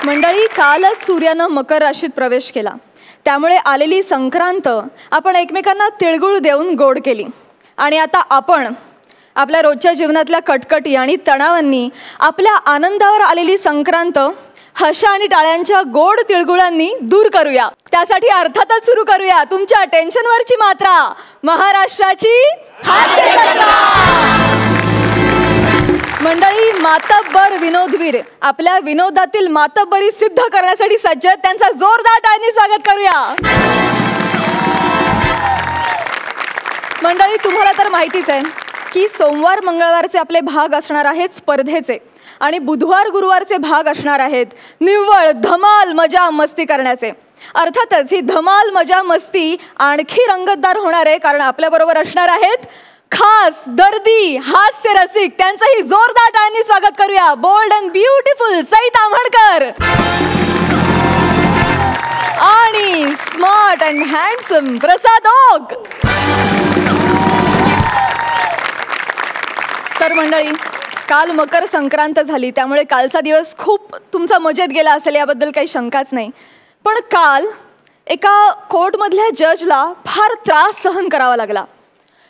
मंडळी, कालच सूर्यानं मकर राशीत प्रवेश केला. त्यामुळे आलेली संक्रांत आपण एकमेकांना तिळगुळ देऊन गोड केली. आणि आता आपण आपल्या रोजच्या जीवनातल्या कटकटी आणि तणावांनी आपल्या आनंदावर आलेली संक्रांत हशा आणि टाळ्यांच्या गोड तिळगुळांनी दूर करूया. त्यासाठी अर्थातच सुरू करूया तुमच्या टेन्शनवरची मात्रा, महाराष्ट्राची हास्य जत्रा. मंडळी, मातब्बर विनोदवीर आपल्या विनोदातील मातब्बरी सिद्ध करण्यासाठी सज्ज आहेत. त्यांचा जोरदार टाळ्यांनी स्वागत करूया. मंडळी, तुम्हाला तर माहितीच आहे की सोमवार मंगळवारचे आपले भाग असणार आहेत स्पर्धेचे आणि बुधवार गुरुवारचे भाग असणार आहेत निव्वळ धमाल मजा मस्ती करण्याचे. अर्थातच ही धमाल मजा मस्ती आणखी रंगतदार होणार आहे, कारण आपल्याबरोबर असणार आहेत खास दर्दी हास्य रसिक. त्यांचंही जोरदार टाळ्यांनी स्वागत करूया. Bold and beautiful Sai Tamhankar आणि smart and handsome Prasad Oak. तर मंडळी, काल मकर संक्रांत झाली, त्यामुळे कालचा दिवस खूप तुमचा मजेत गेला असेल याबद्दल काही शंकाच नाही. पण काल एका कोर्टमधल्या जजला फार त्रास सहन करावा लागला.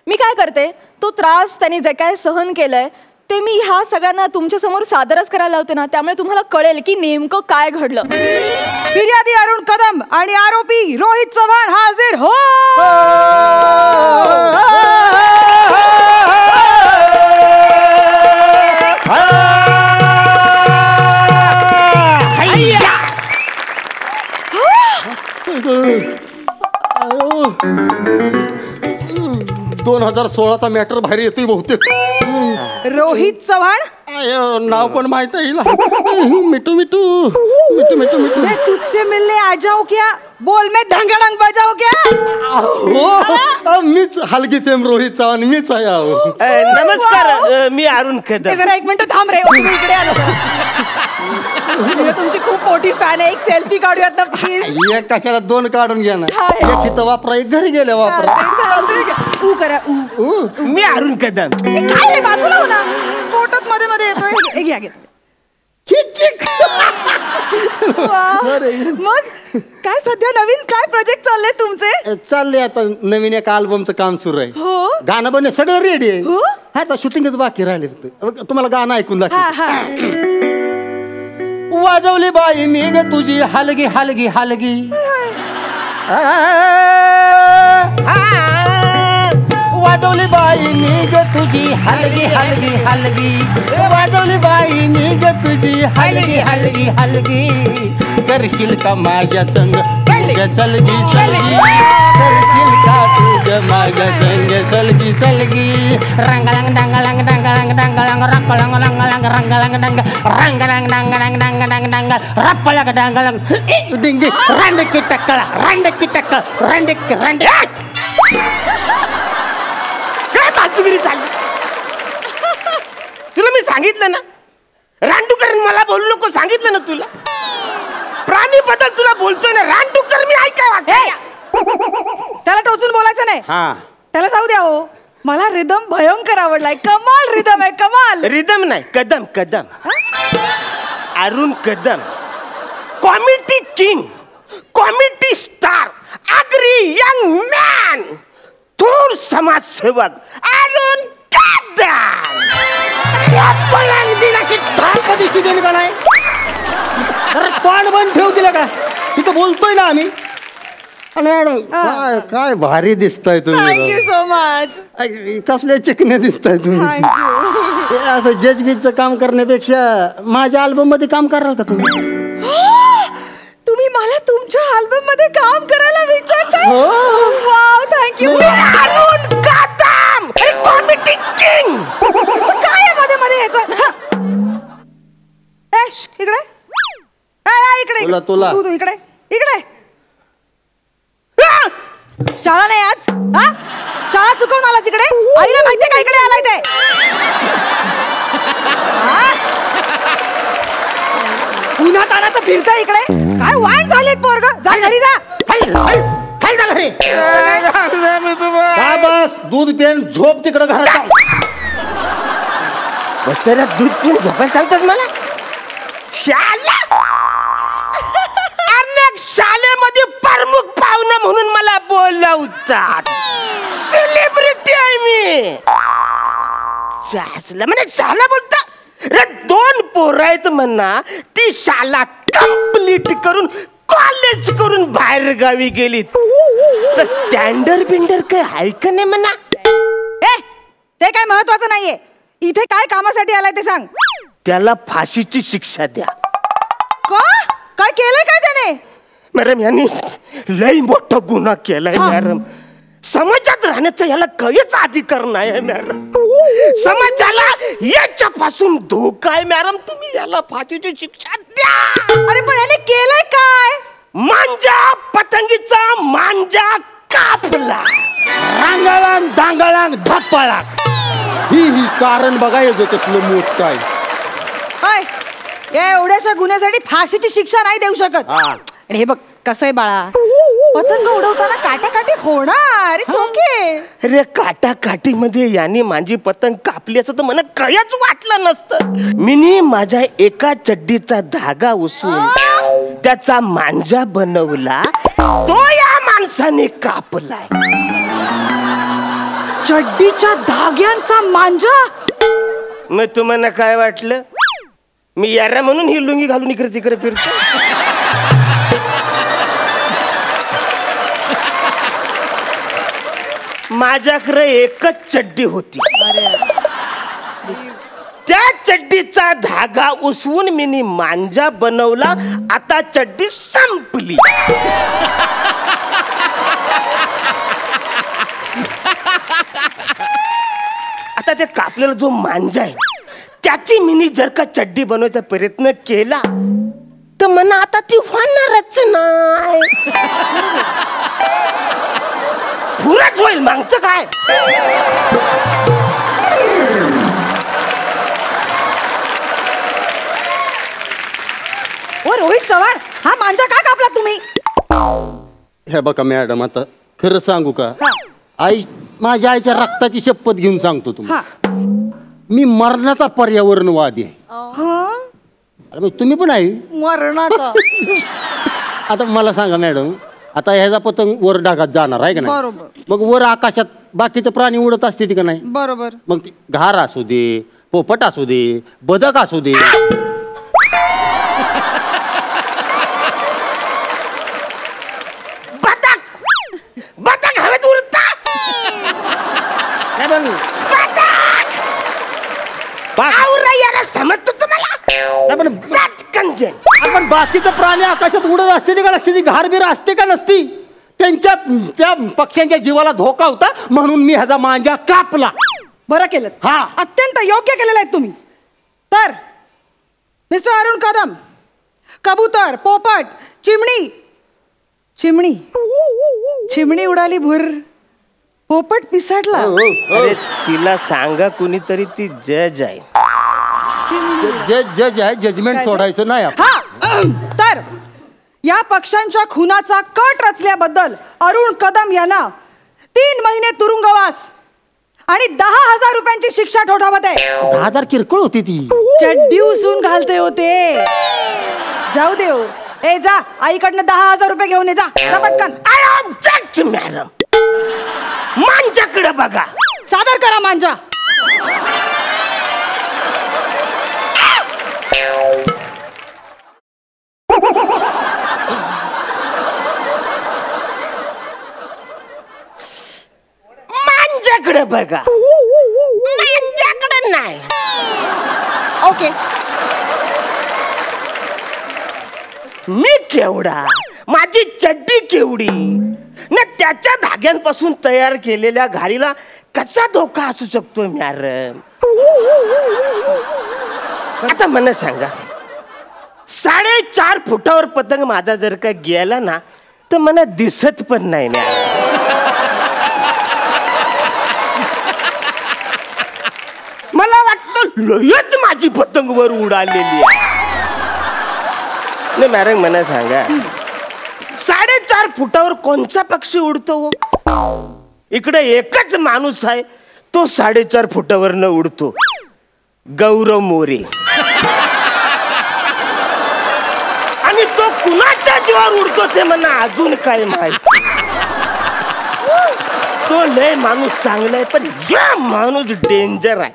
मी काय करते, तो त्रास त्यांनी जे काय सहन केलंय ते मी ह्या सगळ्यांना तुमच्यासमोर सादरच करायला लावते ना, त्यामुळे तुम्हाला कळेल की नेमकं काय घडलं. फिर्यादी अरुण कदम आणि आरोपी रोहित चव्हाण हाजीर हो. दोन 2016चा मॅटर बाहेर येतोय बहुतेक. रोहित चव्हाण नाव पण माहित आहे. मिठू मिठू मिठू मिठू मिठू मैं तुझसे मिलने आ जाऊं क्या, बोल मैं धंगडंग बजाऊ क्या. हो, मीच हलगी फेम रोहित चव्हाण, मीच आहे. नमस्कार, मी अरुण कदम. जरा एक मिनिट थांब रे, इकडे आलो. तुमची खूप मोठी फॅन आहे, एक सेल्फी काढूयात ना प्लीज. एक कशाला दोन काढून घ्या ना, एक इथं वापरा एक घरी गेले वापरा. ऊ करा ऊ. मी अरुण कदम. काय रे, बाजूला हो ना, फोटोत मध्ये मध्ये येतोय. घ्या घ्या. मग काय सध्या नवीन काय प्रोजेक्ट चालले तुमचे? चालले आता नवीन एक अल्बमचं काम सुरू आहे. हो, गाणं बनणे सगळं रेडी आहे. हा, आता शूटिंगच बाकी राहिले. तुम्हाला गाणं ऐकून दाखव. वाजवली बाई मी ग तुझी हलगी हलगी हलगी, वाजवली बाई मी ग तुझी हलगी हलगी हलगी, वाजवली बाई मी ग तुझी हलगी हलगी हलगी. करशील का माझ्या संग सलगी सलगी, करशील का तुझ्या माझ्या संग सलगी सलगी. रंगलंग डंगलंग डंगलंग डंगलंग रंगलंग रंगलंग रंगलंग डंग रंगलंग डंगलंग डंगलंग डंग रप्पलंग डंगलंग डिंगी रंडकी टक्कळ रंडकी टक्कळ रंडकी रंड. काय बाजूगिरी चालली तुला? मी सांगितलं ना, रानडुकर मला बोलू नको सांगितलं ना तुला. प्राणी बद्दल तुला बोलतोय ना, रानडुकर मी ऐकाय. त्याला टोचून बोलायचं नाही. त्याला जाऊ द्या हो. मला रिदम भयंकर आवडलाय. कमाल रिदम आहे, कमाल. रिदम नाही, Kadam Kadam. Arun Kadam, comedy king, comedy star, Agri young man, थोर समाजसेवक अरुण कदम. दिनाशी ठाणपदिशी देईल का नाही? तोंड बंद ठेव दिलं का? तिथं बोलतोय ना आम्ही. मॅडम काय काय भारी दिसताय तुम्ही. Thank you so much. कसले चिकने दिसताय तुम्ही. असं जजबीजचं काम करण्यापेक्षा माझ्या अल्बम मध्ये काम कराल का तुम्ही? तुम्ही मला तुमच्या अल्बम मध्ये काम करायला विचारताय? Wow, thank you. Arun Kadam, comedy king. काय आहे मध्ये मध्ये ह्याचं? इकडे इकडे तुला तू इकडे इकडे. शाळा नाही आज? हा, शाळा चुकवून आलास इकडे? आईला माहितीये का इकडे आलाय ते? पुन्हा तानाचं फिरताय इकडे. काय वाईट झालेत पोरग. जा घरी जा. बस दूध पेन झोप तिकडे घरात. बसऱ्यात दूध पिऊन झोपायला सांगतात मला. शाला शासला म्हणजे शाला बोलता रे 2 पोरं आहेत म्हणा ती शाला कंप्लीट करून कॉलेज करून बाहेर गावी गेली तर स्टँडर्ड बिंडर काय आहे का नाही म्हणा ते काय महत्वाचं नाहीये इथे काय कामासाठी आलाय ते सांग त्याला फाशीची शिक्षा द्या काय केलंय काय त्याने मॅडम यांनी लई मोठा गुन्हा केलाय मॅडम समाजात राहण्याचा याला काहीच अधिकार नाही मॅडम समाजाला याच्यापासून धोका आहे मॅडम तुम्ही याला फाशीची शिक्षा द्या अरे पण याने केलंय काय मांजा पतंगीचा मांजा कापला रांगाळांग दांगाळांग धप्पाळा ही कारण बघायचं कसलं मोठं आहे या एवढ्याशा गुन्ह्यासाठी फाशीची शिक्षा नाही देऊ शकत आणि हे बघ कसं आहे बाळा पतंग उडवताना काटाकाटी होणार अरे काटाकाटी मध्ये यांनी माझी पतंग कापली असं तर मला काहीच वाटलं नसतं मी माझ्या एका चड्डीचा धागा उचलून त्याचा मांजा बनवला तो या माणसाने कापलाय चड्डीच्या धाग्यांचा मांजा मग तुम्हाला काय वाटलं मी यारा म्हणून ही लुंगी घालून इकडे तिकडे फिरतो माझ्याकडे एकच चड्डी होती त्या चड्डीचा धागा उसवून मी मांजा बनवला आता चड्डी संपली आता ते कापलेला जो मांजा आहे त्याची मिनी जर का चड्डी बनवायचा प्रयत्न केला तर मला आता ती होणारच नाही पुरच होईल मागचं काय ओ रोहित चव्हाण हा मांजा का कापला तुम्ही हे बघा मॅडम आता खरं सांगू का आई माझ्या आईच्या रक्ताची शपथ घेऊन सांगतो तुम्हाला मी मरणाचा पर्यावरणवादी आहे अरे तुम्ही पण आहे मरणाचा आता मला सांगा मॅडम आता ह्याचा पतंग वर ढगात जाणार आहे का नाही बरोबर मग वर आकाशात बाकीचे प्राणी उडत असते का नाही बरोबर मग ती घार असू दे पोपट असू दे बदक असू दे बदक हवेत उडता समजतो तुम्हाला पण बाकीचे प्राणी आकाशात उडत असते का नसते ती घारबीर असते का नसती त्यांच्या त्या पक्ष्यांच्या जीवाला धोका होता म्हणून मी ह्याचा मांजा कापला बरं केलं हा अत्यंत योग्य केलेलं आहे तुम्ही तर मिस्टर अरुण कदम कबूतर पोपट चिमणी चिमणी चिमणी उडाली भुर पोपट पिसाडला अरे तिला सांगा कुणीतरी ती जज आहे जज आहे जजमेंट सोडायचं नाही हा तर या पक्षांच्या खुनाचा कट रचल्याबद्दल अरुण कदम यांना 3 महिने तुरुंगवास आणि 10,000 रुपयांची शिक्षा ठोठावत आहे 10,000 किरकोळ होती ती चड्डी उसून घालते होते जाऊ दे हो ए जा आईकडनं 10,000 रुपये घेऊन ये जा पटकन मॅडम मांजाकडे बघा सादर करा मांजा मांजाकडे बघा मांजाकडे नाही ओके मी केवढा माझी चड्डी केवढी न त्याच्या धाग्यांपासून तयार केलेल्या घारीला कसा धोका असू शकतो मॅडम आता मला सांगा 4.5 फुटावर पतंग माझा जर का गेला ना तर मला दिसत पण नाही मला वाटतं लयच माझी पतंग वर उडालेली आहे नाही मॅडम मला सांगा 4.5 फुटावर कोणचा पक्षी उडतो इकडे एकच माणूस आहे तो 4.5 फुटावर न उडतो गौरव मोरे आणि तो कुणाच्या जीवावर उडतो ते मला अजून काय माहिती तो लय माणूस चांगला आहे पण या माणूस डेंजर आहे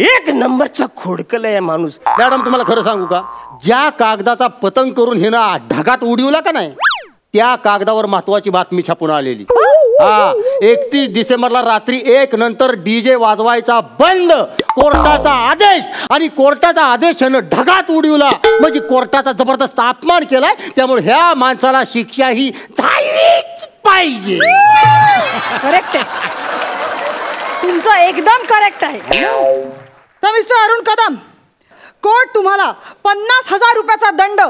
एक नंबरचा खोडकल आहे माणूस. मॅडम तुम्हाला खरं सांगू का, ज्या कागदाचा पतंग करून हे ना ढगात उडवला का नाही, त्या कागदावर महत्वाची बातमी छापून आलेली. हा, 31 डिसेंबरला रात्री 1 नंतर डीजे वाजवायचा बंद, कोर्टाचा आदेश. आणि कोर्टाचा आदेश ढगात उडवला म्हणजे कोर्टाचा जबरदस्त अपमान केलाय. त्यामुळे ह्या माणसाला शिक्षा ही झालीच पाहिजे. करेक्ट आहे, तुमचं एकदम करेक्ट आहे. तर मिस्टर अरुण कदम, कोर्ट तुम्हाला 50,000 रुपयाचा दंड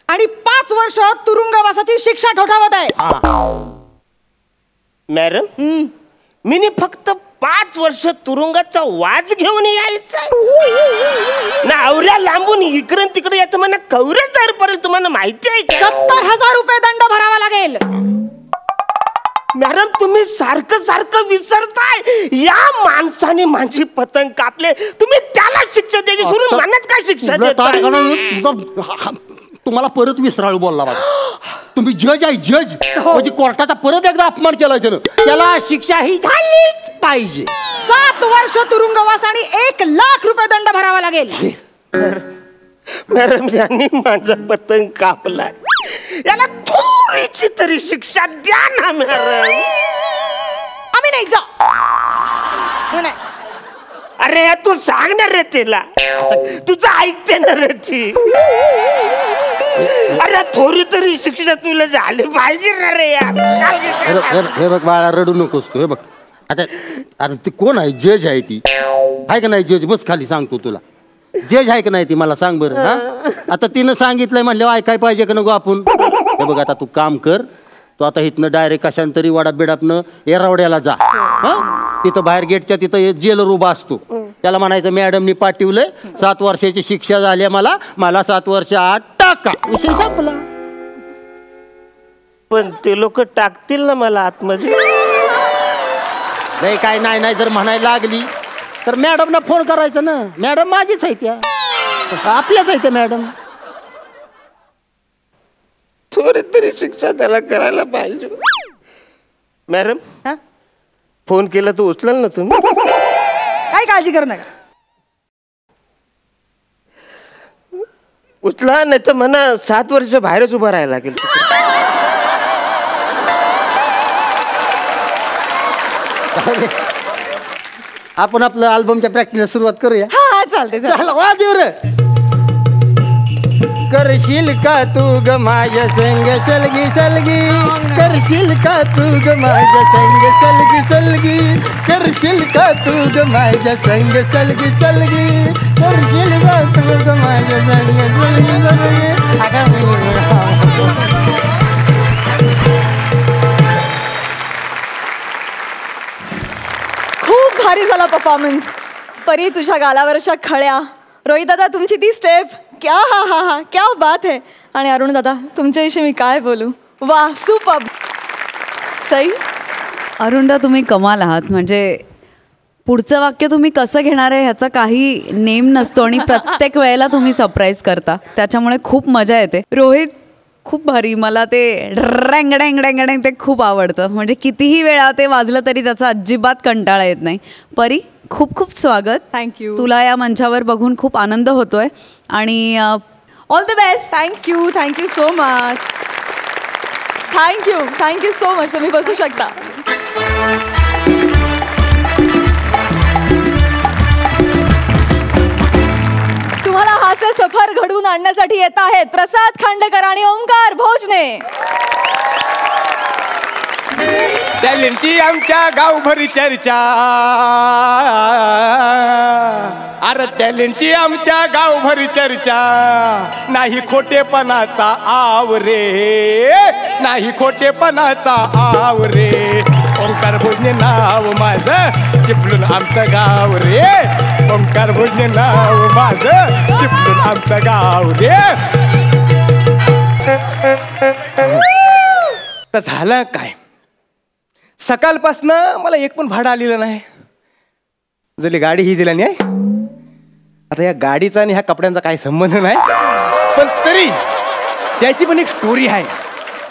आणि 5 वर्ष तुरुंगवासाची शिक्षा ठोठावत आहे. मॅडम, मी फक्त 5 वर्ष तुरुंगाचा वाज घेऊन यायचा ना, आवऱ्या लांबून इकडे तिकडे याचं मला कवरेज पर्यंत तुम्हाला माहिती आहे का? 70,000 रुपये दंड भरावा लागेल. मॅडम, तुम्ही सारखं सारखं विसरताय. या माणसाने माझी पतंग कापले, तुम्ही त्याला शिक्षा द्यायची सोडून मनात काय शिक्षा देताय? तुम्हाला परत विसराळू बोलला बाबा. तुम्ही जज आहे, जज म्हणजे कोर्टाचा परत एकदा अपमान केला त्यानं. त्याला शिक्षा ही झालीच पाहिजे. 7 वर्ष तुरुंगवास आणि 1,00,000 रुपये दंड भरावा लागेल. मॅडम, यांनी माझा पतंग कापलाय, याला थोडीशी तरी शिक्षा द्या ना मॅडम. आम्ही नाही जा. अरे तू सांगणार रे तिला, तुझं ऐकते ना रे ती. अरे थोडी तरी शिक्षा तुला झाली पाहिजे ना रे यार. हे बघ बाळा, रडू नकोस तू. हे बघ आता, अरे ती कोण आहे? जज आहे ती, आहे का नाही? जज बस खाली, सांगतो तुला. जज आहे का नाही ती मला सांग बरं. हा, आता तिनं सांगितलंय म्हणलं ऐकाय पाहिजे का नको आपण? हे बघ आता तू काम कर, तू आता इथनं डायरेक्ट कशांतरी वाडा बिडापनं एरावड्याला जा. हा, तिथं बाहेर गेटच्या तिथं जेलर उभा असतो, त्याला म्हणायचं मॅडमनी पाठवलंय, 7 वर्षाची शिक्षा झाली मला 7 वर्ष आत टाका. विषय संपला. पण ते लोक टाकतील ना मला आतमध्ये? नाही काय नाही, जर म्हणायला लागली तर मॅडमना फोन करायचं ना. मॅडम माझीच आहे, त्या आपल्याच आहे त्या मॅडम. थोडी तरी शिक्षा त्याला करायला पाहिजे. मॅडम, फोन केला तर उचलाल ना तुम्ही? काही काळजी करू नका. उचला, नाही तर म्हणा 7 वर्ष बाहेरच उभं राहायला लागेल. आपण आपलं अल्बमच्या प्रॅक्टिसला सुरुवात करूया. हा चालते. चला वाजव रे. करशील का तू ग माझ्या संग सलगी सलगी, करशील का तू ग माझ्या संग सलगी सलगी, करशील का तू ग माझ्या संग सलगी सलगी, करशील का तू ग माझ्या संग सलगी सलगी. खूप भारी झाला परफॉर्मन्स. परी, तुझ्या गालावरच्या खळ्या, रोहित दादा तुमची ती स्टेप, क्या हा क्या बात है. आणि अरुण दादा तुमच्याविषयी मी काय बोलू, वा सुपर. सई, अरुणदा तुम्ही कमाल आहात. म्हणजे पुढचं वाक्य तुम्ही कसं घेणार आहे ह्याचा काही नेम नसतो आणि प्रत्येक वेळेला तुम्ही सरप्राईज करता, त्याच्यामुळे खूप मजा येते. रोहित खूप भारी, मला ते रँग डँग डँग डँग ते खूप आवडतं. म्हणजे कितीही वेळा ते वाजलं तरी त्याचा अजिबात कंटाळा येत नाही. परी, खूप खूप स्वागत. थँक्यू. तुला या मंचावर बघून खूप आनंद होतोय आणि all the best. Thank you so much. Thank you so much. तुम्ही बसू शकता. तुम्हाला हास्य सफर घडवून आणण्यासाठी येत आहेत प्रसाद खांडेकर आणि ओंकार भोजने. टॅलेंटची आमच्या गावभरी चर्चा, अरे टॅलेंटची आमच्या गावभरी चर्चा, नाही खोटेपणाचा आव रे, नाही खोटेपणाचा आव रे. ओंकार भोजने नाव माझं, चिपळूण आमचं गाव रे. ओंकार भोजने नाव माझं, चिपळूण आमचं गाव रे. तर झालं काय, सकाळपासनं मला एक पण भाडं आलेलं नाही. जरी गाडी ही दिला नाही. आता या गाडीचा आणि ह्या कपड्यांचा काही संबंध नाही, पण तरी त्याची पण एक स्टोरी आहे.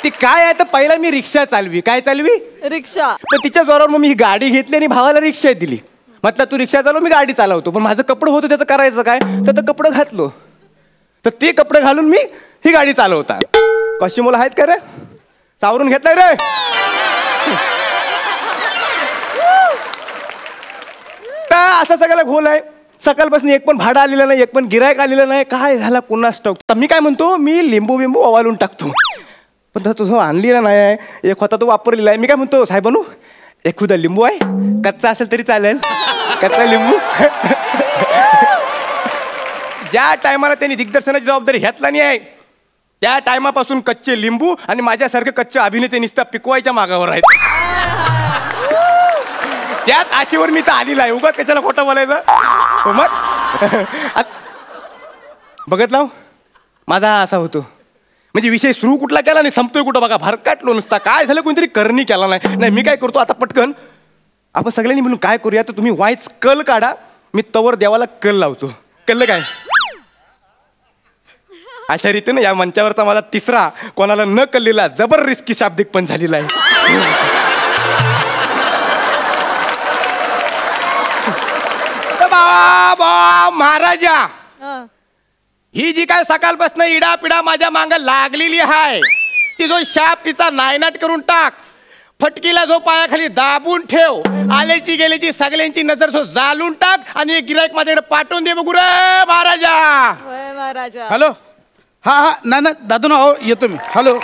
ती काय आहे तर पहिला मी रिक्षा चालवी. काय चालवी? रिक्षा. तर तिच्या जोरावर मग मी ही गाडी घेतली आणि भावाला रिक्षा दिली. म्हटलं तू रिक्षा चालव, मी गाडी चालवतो. पण माझं कपडं होतं, त्याचं करायचं काय, तर ते कपडं घातलो. तर ते कपडे घालून मी ही गाडी चालवता. कशी मुलं आहेत का रे, सावरून घेतलाय रे. असं सगळ्याला घोल आहे. सकाळपासून एक पण भाडं आलेलं नाही, एक पण गिरायक आलेलं नाही. काय झाला कुणास ठाऊक. तर मी काय म्हणतो, मी लिंबू बिंबू ओवाळून टाकतो. पण तुझं आणलेला नाही आहे, एक होता तो वापरलेला आहे. मी काय म्हणतो, साहेबानू एखादा लिंबू आहे, कच्चा असेल तरी चालेल, कच्चा लिंबू. ज्या टायमाला त्यांनी दिग्दर्शनाची जबाबदारी घेतला नाही आहे, त्या टायमापासून कच्चे लिंबू आणि माझ्यासारखे कच्चे अभिनेते नुसता पिकवायच्या मागावर आहेत. त्याच आशेवर मी तर आलेला आहे. उगाच कशाला खोटं बोलायचं. मग बघत लाव, माझा असा होतो. म्हणजे विषय सुरू कुठला केला नाही, संपतोय कुठं बघा. भरकाटलो नुसता. काय झालं, कोणतरी करणी केला नाही. मी काय करतो आता पटकन, आपण सगळ्यांनी मिळून काय करूया, तर तुम्ही वाईच कल काढा, मी तवर देवाला कल लावतो. कळलं काय. अशा रीतीने या मंचावरचा माझा तिसरा कोणाला न कळलेला जबर रिस्की शाब्दिक पण झालेला आहे. महाराजा, ही जी काय सकाळपासून इडापिडा माझ्या मांग लागलेली आहे, ती जो शाप तिचा नायनाट करून टाक. फटकीला जो पायाखाली दाबून ठेव. आल्याची गेल्याची सगळ्यांची नजर जो जाळून टाक आणि एक गिराईक माझ्याकडे पाठवून दे बघू रे महाराजा. महाराजा. हॅलो. हा हा ना दादू ना, हो येतो मी. हॅलो.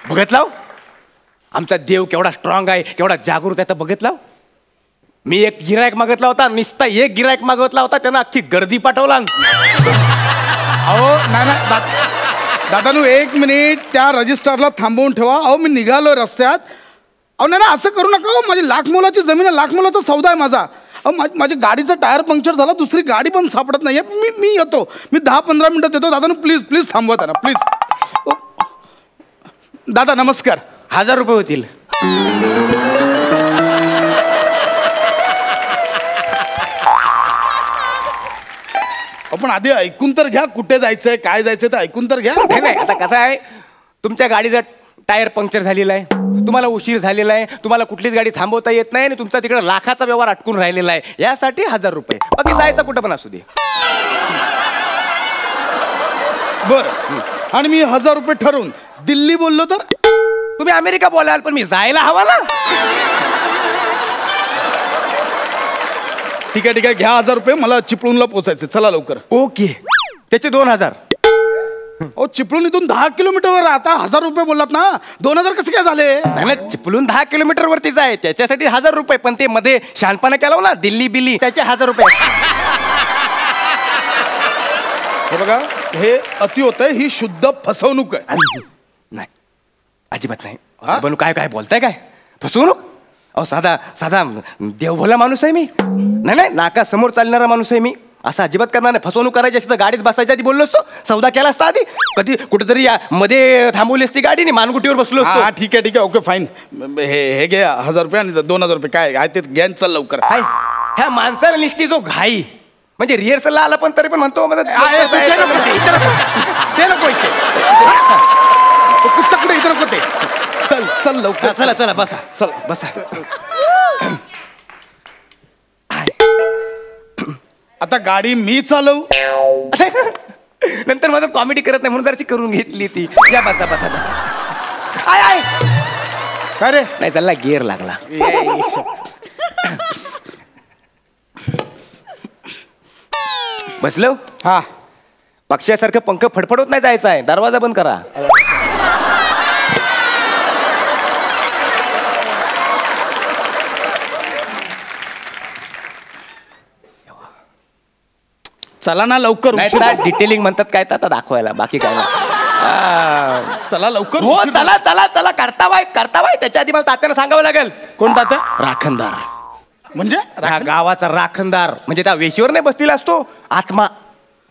बघत लाव, आमचा देव केवढा स्ट्रॉंग आहे, केवढा जागृत आहे. तर बघत लाव, मी एक गिरायक मागितला होता, नुसता एक गिरायक मागितला होता, त्यानं अख्खी गर्दी पाठवला. अहो ना दादानू, एक मिनिट त्या रजिस्टरला थांबवून ठेवा. अहो मी निघालो रस्त्यात. अहो ना असं करू नका. हो माझी लाख मोलाची जमीन आहे, लाख मोलाचा सौदा आहे माझा. अहो माझ्या गाडीचा टायर पंक्चर झाला, दुसरी गाडी पण सापडत नाही. मी येतो, मी 10-15 मिनिटात येतो. दादानू प्लीज प्लीज थांबवा त्यांना प्लीज. दादा नमस्कार. 1000 रुपये होतील. आपण आधी ऐकून तर घ्या, कुठे जायचंय काय जायचंय तर ऐकून तर घ्या. नाही आता कसं आहे, तुमच्या गाडीचा टायर पंक्चर झालेला आहे, तुम्हाला उशीर झालेला आहे, तुम्हाला कुठलीच गाडी थांबवता येत नाही आणि तुमचा तिकडे लाखाचा व्यवहार अटकून राहिलेला आहे. यासाठी 1000 रुपये. बाकी जायचं कुठं पण असू दे. बरं. आणि मी 1000 रुपये ठरवून दिल्ली बोललो तर तुम्ही अमेरिका बोलाल, पण मी जायला हवा ना. ठीक आहे घ्या 1000 रुपये. मला चिपळूणला पोचायचे. चला लवकर. ओके. त्याचे 2000. ओ चिपळूण इथून 10 किलोमीटरवर. आता 1000 रुपये बोललात ना, 2000 कसे काय झाले. नाही चिपळूण 10 किलोमीटर वरतीच आहे, त्याच्यासाठी 1000 रुपये. पण ते मध्ये शहाणपणा केला ना, दिल्ली बिल्ली, त्याचे 1000 रुपये. हे बघा, हे अति होत आहे. ही शुद्ध फसवणूक आहे. नाही अजिबात नाही. बनू काय काय बोलताय, काय फसवणूक. अहो साधा साधा देवभोला माणूस आहे मी. नाही नाका समोर चालणारा माणूस आहे मी. असं अजिबात करणार नाही. फसवणूक करायची असती तर गाडीत बसायच्या आधी बोललो असतो, सौदा केला असता आधी. कधी कुठेतरी या मध्ये थांबवली असती गाडी आणि मानगुटीवर बसलो असतो. हा ठीक आहे ओके फाईन. हे घे 1000 रुपये आणि 2000 रुपये काय आहे ते घ्या. चल लवकर. ह्या माणसाला निसती जो घाई, म्हणजे रिहर्सलला आला पण तरी पण म्हणतो कुठे इथं नको ते. चल चल लवकर. चला चला बसा. चल बसा. आता गाडी मी चालवू. नंतर माझं कॉमेडी करत नाही म्हणून जराशी करून घेतली ती. या बसा बसा बसा. आय काय रे. नाही चालला, गिअर लागला. बसलो. हा पक्षासारखं पंख फडफडत नाही जायचं आहे. दरवाजा बंद करा. चला ना लवकर. डिटेलिंग म्हणतात काय आता दाखवायला, बाकी काय नाही. चला लवकर. हो चला चला चला. करतावाय त्याच्या आधी मला तात्याला सांगावं लागेल. कोण तात्या. राखणदार. म्हणजे गावाचा राखणदार. म्हणजे त्या वेशीवर नाही बसलेला असतो, आत्मा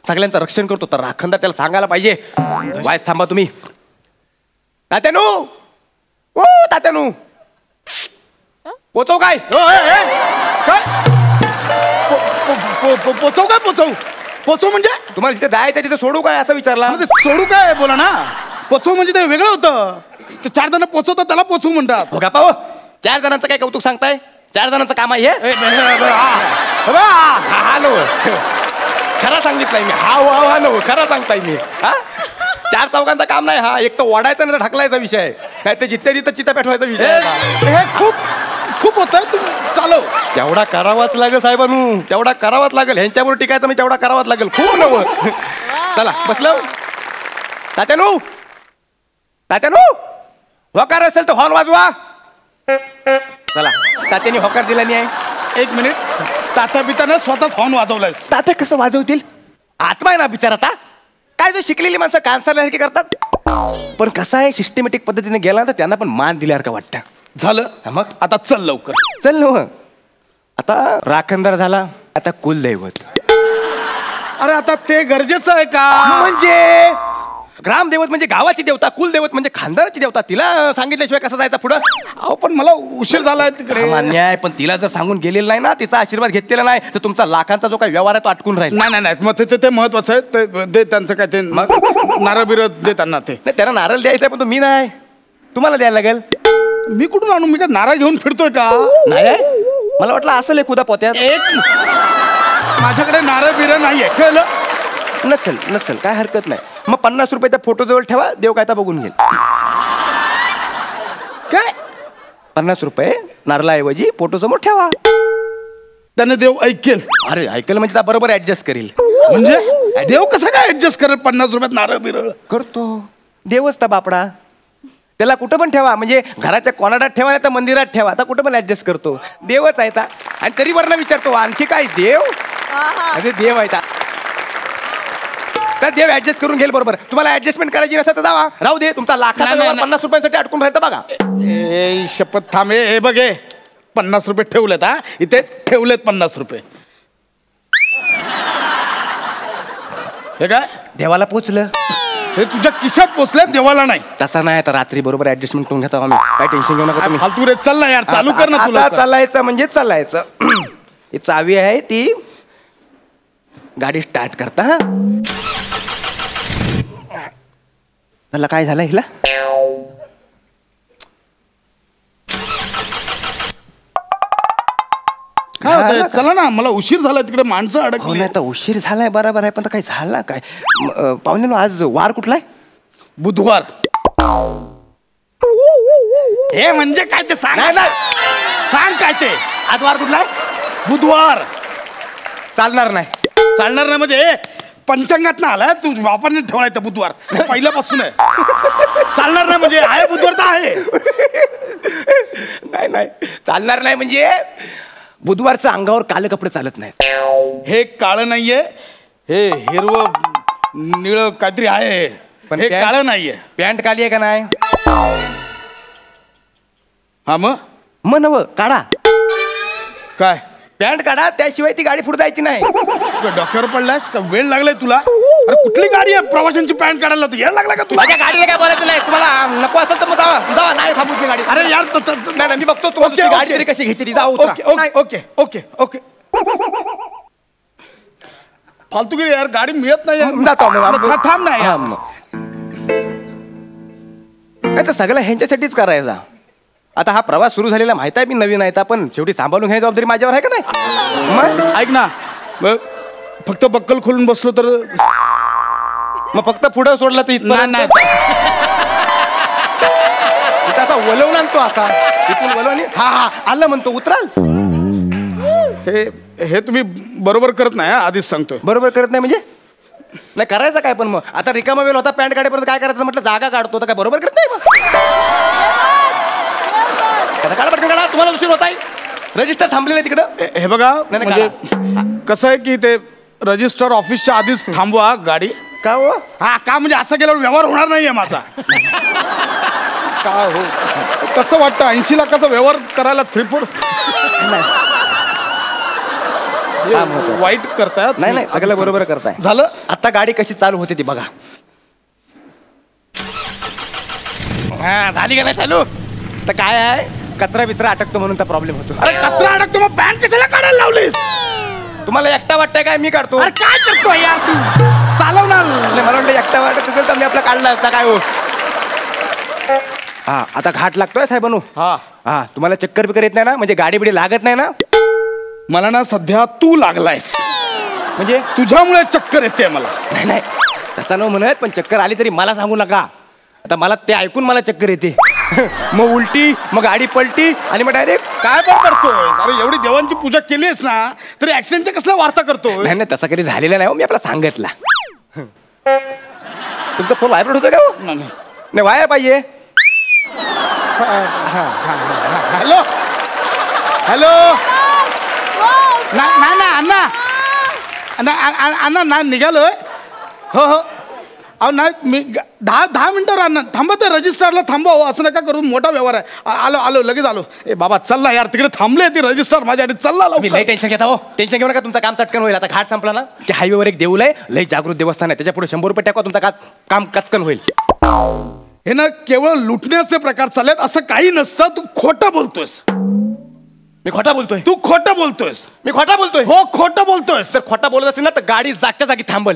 सगळ्यांचं रक्षण करतो. तर राखणदार त्याला सांगायला पाहिजे. वाय थांबा तुम्ही. तात्यानू, ओ तात्यानू पोचव. काय पोचव काय पोचव म्हणजे तुम्हाला तिथे जायचं तिथे सोडू काय असं विचारला. सोडू काय बोला ना. पोचव म्हणजे ते वेगळं होतं. ते 4 जण पोचवतात त्याला पोचवू म्हणतात. हो का पाहो, 4 जणांचं काय कौतुक सांगताय? 4 जणांचं काम आहे हे? हा नो, खरा सांगितलंय मी. हा नो, खरा सांगताय मी. हा 4 चौघांचं काम नाही हा. एक तर ओढायचा नाही तर ढकलायचा विषय आहे. काय ते जिथल्या तिथं चिता पेटवायचा विषय आहे. हे खूप खूप होत चालव. तेवढा करावाच लागेल साहेबांनू, तेवढा करावाच लागेल. ह्यांच्यावर टिकायचं मी तेवढा करावाच लागेल. खूप नव. चला बसलो. तात्यानू होकार असेल तर हॉर्न वाजवा. चला, तात्याने होकार दिला नाही आहे. 1 मिनिट. तात्या बिताने स्वतःच हॉर्न वाजवलाय. तात्या कसं वाजवतील? आत्मा आहे ना बिचाराचा. काय जो शिकलेली माणसं कानसारखे करतात. पण कसं आहे, सिस्टमॅटिक पद्धतीने गेला तर त्यांना पण मान दिल्यासारखं वाटतं. झालं मग आता चल लवकर. चल न. आता राखणदार झाला, आता कुलदैवत. अरे आता ते गरजेचं आहे का? म्हणजे ग्रामदेवत म्हणजे गावाची देवता, कुलदैवत म्हणजे खानदानाची देवता. तिला सांगितल्याशिवाय कसं जायचं पुढं? अहो पण मला उशीर झालाय तिकडे. मान्य आहे, पण तिला जर सांगून गेलेलं नाही ना, तिचा आशीर्वाद घेतलेला नाही तर तुमचा लाखांचा जो काही व्यवहार आहे तो अटकून राहील. नाही मग ते महत्वाचं आहे. ते दे त्यांचं काय ते नारळ बिरळ दे त्यांना. ते नाही, त्यांना नारळ द्यायचा आहे, पण तो मी नाही, तुम्हाला द्यायला लागेल. मी कुठून आणू? मी काय नारळ घेऊन फिरतोय का? नाही, मला वाटलं असेल एक उदा पोत्यात. माझ्याकडे नारळ बिरळ नाहीये. कळलं? नसेल काय हरकत नाही. मग 50 रुपये त्या फोटो जवळ ठेवा, देव काय तर बघून घेईल. काय 50 रुपये नारळाऐवजी फोटो समोर ठेवा, त्याने देव ऐकेल. अरे ऐकलं म्हणजे बरोबर ऍडजस्ट करील. म्हणजे देव कसं काय ऍडजस्ट करेल 50 रुपयात नारळ बिरळ? करतो देवच तर बापडा. त्याला कुठं पण ठेवा, म्हणजे घराच्या कोणाडात ठेवा नाही तर मंदिरात ठेवा, आता कुठं पण ऍडजस्ट करतो. देवच आहे. आणि तरी वरनं विचारतो आणखी काय देव? अरे देव आहे तर देव ऍडजस्ट करून घेईल बरोबर. तुम्हाला ऍडजस्टमेंट करायची नसेल तर जावा, राहू दे. तुमचा लाखाचा व्यवहार 50 रुपयांसाठी अटकून राहतं बघा. शपथ थांब. हे बघ, 50 रुपये ठेवलेत. हा इथे ठेवलेत 50 रुपये. हे काय देवाला पोचलं? हे तुझ्या खिशात पोचले, देवाला नाही. तसा नाही, तर रात्री बरोबर ऍडजस्टमेंट करून घेतो आम्ही. काय टेन्शन घेऊ नका तुम्ही. फालतू रे. चल ना यार, चालू कर ना. तुला चालायचं म्हणजे चालायचं. ही चावी आहे, ती गाडी स्टार्ट करता. हा मला काय झालं हिला? काय होतंय? चला ना, मला उशीर झाला. तिकडे माणसं हो अडकली. नाही तर उशीर झालाय बरोबर आहे, पण काय झाला काय? पाहुणे आज वार कुठलाय? बुधवार. हे म्हणजे काय ते सांग. सांग काय ते. आज वार कुठलाय? बुधवार. चालणार नाही. चालणार नाही म्हणजे पंचांगात ना आला तू. बापाने ठेवलाय तर बुधवार पहिल्यापासून आहे. चालणार नाही म्हणजे आहे बुधवार तर आहे. नाही चालणार नाही म्हणजे बुधवारचं अंगावर काळे कपडे चालत नाहीत. हे काळं नाहीये, हे हिरवं निळं काहीतरी आहे. पण हे काळं नाहीये. पॅन्ट काली आहे का नाही? हा मग नव काढा. काय पॅन्ट काढा, त्याशिवाय ती गाडी पुढे जायची नाही. डॉक्टर पडलास का? वेळ लागलाय तुला? अरे कुठली गाडी आहे प्रवाशांची पॅन्ट काढायला? यायला लागला का तुला? माझ्या गाडीला काय बोलायचं नाही. तुम्हाला नको असेल तर मग जावा. नाही थांबू ती गाडी. अरे यार नाही मी बघतो तुम्हाला गाडी तरी कशी घेतली. जाऊ. ओके. फालतूगिरी यार, गाडी मिळत नाही. थांब नाही. तर सगळं ह्यांच्यासाठीच करायचा. आता हा प्रवास सुरू झालेला माहित आहे, मी नवीन आहे, पण शेवटी सांभाळून घ्यायची जबाबदारी माझ्यावर आहे का नाही? मग ऐक ना, फक्त बक्कल खोलून बसलो तर मग फक्त पुढं सोडलं तर इथं नाही. असा वलवून आणतो असा इथून वलवून. हा आलं म्हणतो उतराल. हे तुम्ही बरोबर करत नाही. आधीच सांगतोय. बरोबर करत नाही म्हणजे नाही करायचं काय? पण मग आता रिकामा वेळ होता पॅन्ट काढेपर्यंत काय करायचं म्हटलं, जागा काढतो तर काय बरोबर करत नाही? काढा पटकन काढा, तुम्हाला उशीर होत आहे. रजिस्टर थांबलेलं आहे तिकडं. हे बघा, म्हणजे कसं आहे की ते रजिस्टर ऑफिसच्या आधीच थांबवा गाडी. का हो? हा का म्हणजे असं केल्यावर व्यवहार होणार नाहीये माझा. का हो? कसं वाटतं 80 लाखाचा व्यवहार करायला 3-4 वाईट करतायत. नाही सगळं बरोबर करताय. झालं. आता गाडी कशी चालू होते ती बघा. हा झाली का नाही चालू? तर काय आहे, कचरा बिचरा अटकतो म्हणून तर प्रॉब्लेम होतो. अरे कचरा अडकतो मग पॅन्ट कशाला काढायला लावलीस? तुम्हाला एकटा वाटतंय काय मी काढतो? अरे काय करतो यार तू? चालवणार. मला वाटलं एकटा वाटत असेल तर मी आपला काढला असता. काय हो हा आता घाट लागतोय साहेबांनो. हा हा तुम्हाला चक्कर बिकर येत नाही ना, म्हणजे गाडी बिडी लागत नाही ना? मला ना सध्या तू लागलायस, म्हणजे तुझ्यामुळे चक्कर येते मला. नाही नाही तसं न म्हणत, पण चक्कर आली तरी मला सांगू नका. आता मला ते ऐकून मला चक्कर येते. मग उलटी, मग गाडी पलटी आणि मग डायरेक्ट. काय पण करतोय? अरे एवढी देवांची पूजा केलीस ना, तरी ऍक्सिडेंटच्या कसल्या वार्ता करतोय? नाही नाही तसं कधी झालेलं नाही हो, मी आपला सांगितला. तुमचा फोन व्हायब्रेट होतो का हो? नाही व्हायला पाहिजे. Hello hello. नाही ना अण्णा ना निघालोय. हो हो अहो नाही मी 10 मिनिटावर अण्णा थांबा, ते रजिस्ट्रारला थांबा. हो असं नका करून, मोठा व्यवहार आहे. आलो लगेच आलो. ए बाबा चल्ला यार, तिकडे थांबले ती रजिस्ट्रार माझ्यासाठी. चल्ला मी लई टेन्शन घेता हो. टेन्शन घेऊ नका, तुमचं काम चटकन होईल. आता घाट संपला ना, ते हायवेवर एक देऊळ आहे, लई जागृत देवस्थान आहे, त्याच्या पुढे 100 रुपये टाका, तुमचं काम कचकन होईल. हे ना केवळ लुटण्याचे प्रकार चाललेत, असं काही नसतं. तू खोटं बोलतोयस. मी खोटा बोलतोय? तू खोटं बोलतोयस. मी खोटा बोलतोय? हो खोटं बोलतोयस. जर खोटा बोलत असेल ना तर गाडी जागच्या जागी थांबल.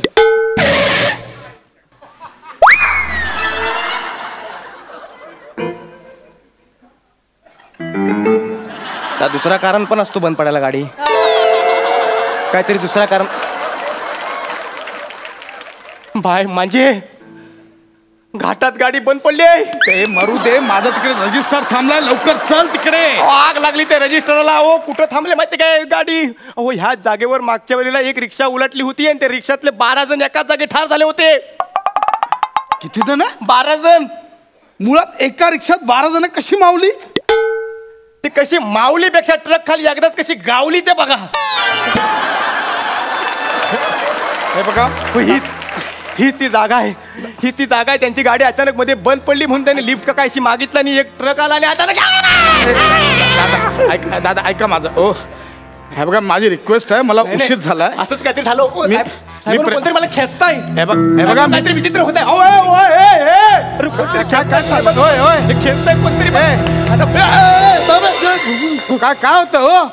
तर दुसरा कारण पण असतो बंद पडायला गाडी, काहीतरी दुसरा कारण. बाय म्हणजे घाटात गाडी बंद पडली आहे. ते मरू दे, माझा तिकडे रजिस्टर थांबलाय, लवकर चल तिकडे. आग लागली त्या रजिस्टरला. हो कुठं थांबले माहिती काय गाडी? अहो ह्या जागेवर मागच्या वेळेला एक रिक्षा उलटली होती आणि त्या रिक्षातले 12 जण एकाच जागी ठार झाले होते. किती जण? 12 जण. मुळात एका रिक्षात 12 जण कशी मावली? ती कशी माऊलीपेक्षा ट्रक खाली एकदाच कशी गावली ते बघा. हे बघा हीच ती जागा आहे. हीच ती जागा आहे. त्यांची गाडी अचानक मध्ये बंद पडली म्हणून त्यांनी लिफ्ट का कायशी मागितलं आणि एक ट्रक आला आणि अचानक. दादा ऐका माझं. ओ हे बघा माझी रिक्वेस्ट आहे, मला उशीर झालाय. असंच काहीतरी झालं. कोणतरी मला खेचताय. हे बघा काहीतरी विचित्र होत आहे. खेचताय कोणतरी. काय होतं हो?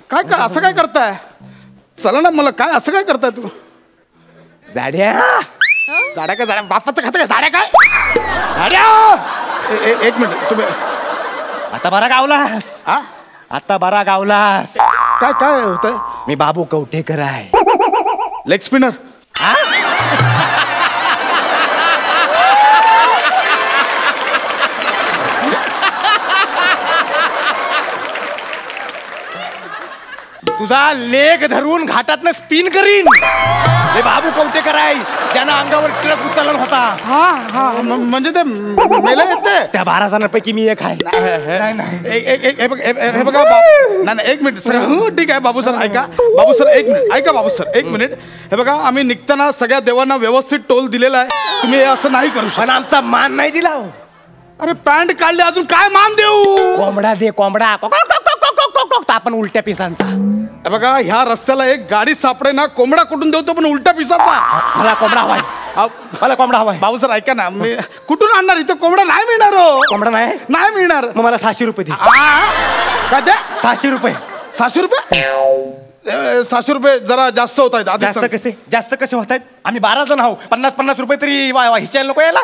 काय असं काय करताय? चला ना, मला काय असं काय करताय तू? जाड्या काय जाड्या बापाचं खातं काय? जाड्या काय जाड्या. एक मिनिट तुम्ही आता बरा गावलास. आता बरा गावलास. काय होतंय? मी बाबू कवठेकर आहे. Leg spinner. तुझा लेग धरून घाटातनं स्पिन करीन. हे बाबू कवठेकर आहे, ज्यानं अंगावर ट्रक उचलला होता. म्हणजे ते मेला येते. त्या 12 जणांपैकी मी एक आहे. हे बघा नाही एक मिनिट सर. ठीक आहे बाबू सर ऐका. बाबू सर एक मिनिट ऐका. बाबू सर एक मिनिट. हे बघा आम्ही निघताना सगळ्या देवांना व्यवस्थित टोल दिलेला आहे. तुम्ही असं नाही करू शकत. आमचा मान नाही दिला. अरे पॅन्ट काढले, अजून काय मान देऊ? कोंबडा दे कोंबडा. आपण उलट्या पिसांचा. बघा ह्या रस्त्याला एक गाडी सापडे ना, कोंबडा कुठून देऊ तो पण उलट्या पिसाचा. मला कोंबडा हवाय. मला कोंबडा हवाय. बाबू सर ऐका ना, मी कुठून आणणार? इथं कोंबडा नाही मिळणार हो. कोंबडा नाही मिळणार. मग मला 600 रुपये दे. काय ते? 600 रुपये. 600 रुपये? 600 रुपये जरा जास्त होत आहेत. जास्त कसे होत आहेत? आम्ही 12 जण आहोत. 50 रुपये तरी हिशायला नको यायला.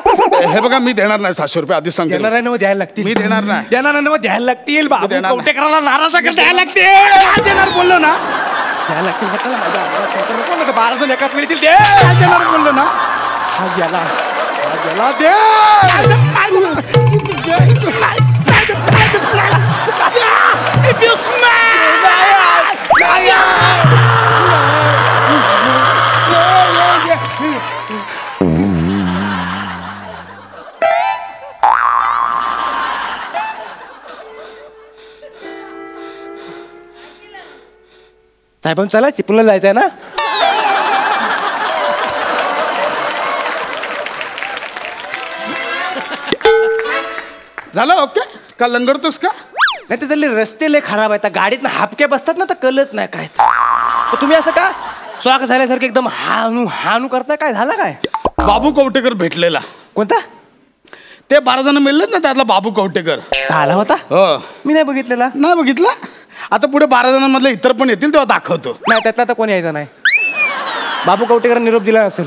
हे बघा मी देणार नाही 600 रुपये, आधीच सांगतो. देणार नाही, द्यायला लागतील. मी देणार नाही. द्यायला लागतील. बाबू कवठेकराला नाराज द्यायला लागतील. देणार बोललो ना, द्यायला लागतील. 12 जण एकाच मिळतील. देणार बोललो ना. हा गेला दे. साहेबांना चला चिपळूणला जायचंय ना. झालं ओके का? लंगडतोस का? नाही ते झाले रस्ते लय खराब आहेत. गाडीत हापके बसतात ना, तर कळत नाही काय. तर तुम्ही असं का शॉक झाल्यासारखं एकदम हानू करताय? काय झालं काय? बाबू कवठेकर भेटलेला. कोणता? ते 12 जण मिळलेत ना, त्यातला बाबू कवठेकर आला होता. हो मी नाही बघितलेला. नाही बघितला. आता पुढे 12 जणांमधले इतर पण येतील तेव्हा दाखवतो. नाही त्यातला तर कोणी यायचं नाही. बाबू कवठेकर निरोप दिला असेल.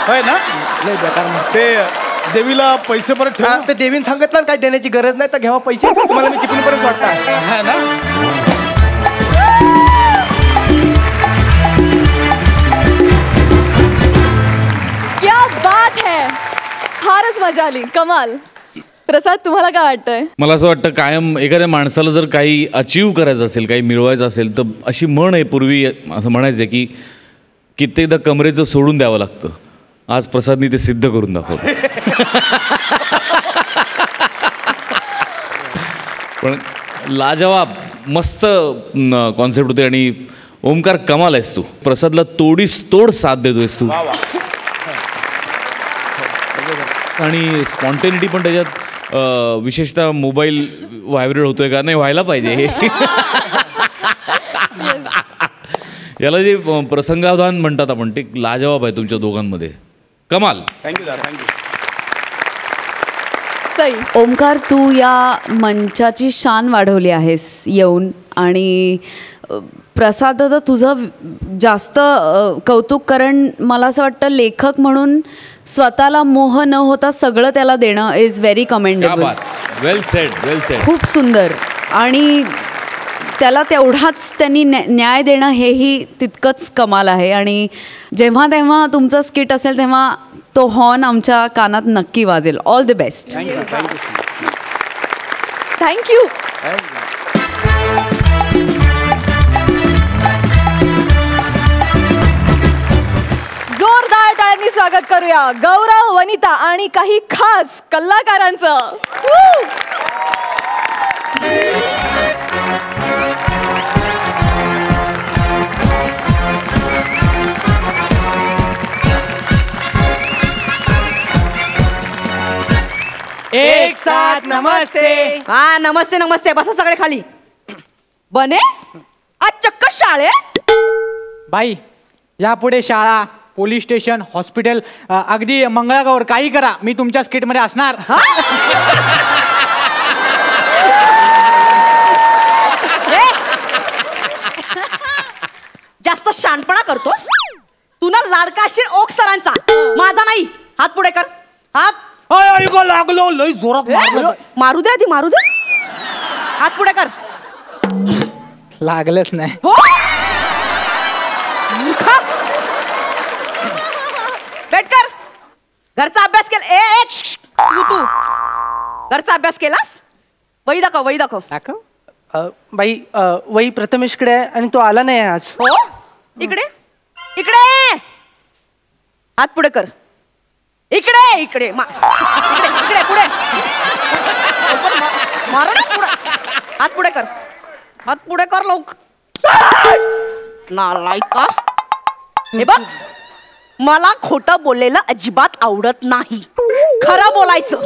होय ना. नाही बेकार. ते देवीला पैसे परत ठेव. ते देवीन सांगितलं काय देण्याची गरज नाही तर घ्यावा पैसे. तुम्हाला मी चिपळूणपर्यंत वाटतं है ना. क्या बात है, फारच मजा आली, कमाल. प्रसाद, तुम्हाला काय वाटतंय? मला असं वाटतं कायम एखाद्या माणसाला जर काही अचीव करायचं असेल, काही मिळवायचं असेल तर अशी म्हण आहे, पूर्वी असं म्हणायचं की कित्येकदा कमरेचं सोडून द्यावं लागतं. आज प्रसादनी ते सिद्ध करून दाखवलं. पण लाजवाब मस्त कॉन्सेप्ट होते आणि ओमकार कमाल आहेस तू. प्रसादला तोडीस तोड साथ देतोयस तू आणि स्पॉन्टेनिटी पण त्याच्यात. विशेषतः मोबाईल व्हायब्रेट होतोय का नाही, व्हायला पाहिजे. याला जे प्रसंगावधान म्हणतात आपण ते लाजवाब आहे तुमच्या दोघांमध्ये. कमाल. थँक्यू दादा, थँक्यू. सई, ओमकार, तू या मंचाची शान वाढवली आहेस येऊन. आणि प्रसाद दादा, तुझं जास्त कौतुक, कारण मला असं वाटतं लेखक म्हणून स्वतःला मोह न होता सगळं त्याला देणं is very commendable. Well sed, well sed. खूप सुंदर. आणि त्याला तेवढाच त्यांनी न्याय देणं हेही तितकंच कमाल आहे. आणि जेव्हा तेव्हा तुमचं स्किट असेल तेव्हा तो हॉर्न आमच्या कानात नक्की वाजेल. All the best. थँक्यू. जोरदार टाळ्यांनी स्वागत करूया गौरव, वनिता आणि काही खास कलाकारांचं. एक साथ नमस्ते. हा, नमस्ते नमस्ते. बसा सगळे खाली. बने, आज चक्क शाळेत. बाई, यापुढे शाळा, पोलीस स्टेशन, हॉस्पिटल, अगदी मंगळागौर काही करा, मी तुमच्या स्किटमध्ये असणार. जास्त शानपणा करतोस तू ना. लाडका असेल ओक सरांचा, माझा नाही. हात पुढे कर. हात. लागलो, लय जोरात मारू दे आधी, मारू दे. हात पुढे कर. लागलंच नाही. हो, बैठ कर. घरचा अभ्यास केला? तू घरचा अभ्यास केलास? वही दाखव, वही दाखव. बाई, वही प्रथमेशकडे आहे आणि तो आला नाही आज. हो, इकडे इकडे. हात पुढे कर. इकडे इकडे इकडे पुढे. मार ना पुढे. हात पुढे कर. हात पुढे कर लवकर. नालायका. हे बघ, मला खोटं बोललेलं अजिबात आवडत नाही. खरं बोलायचं.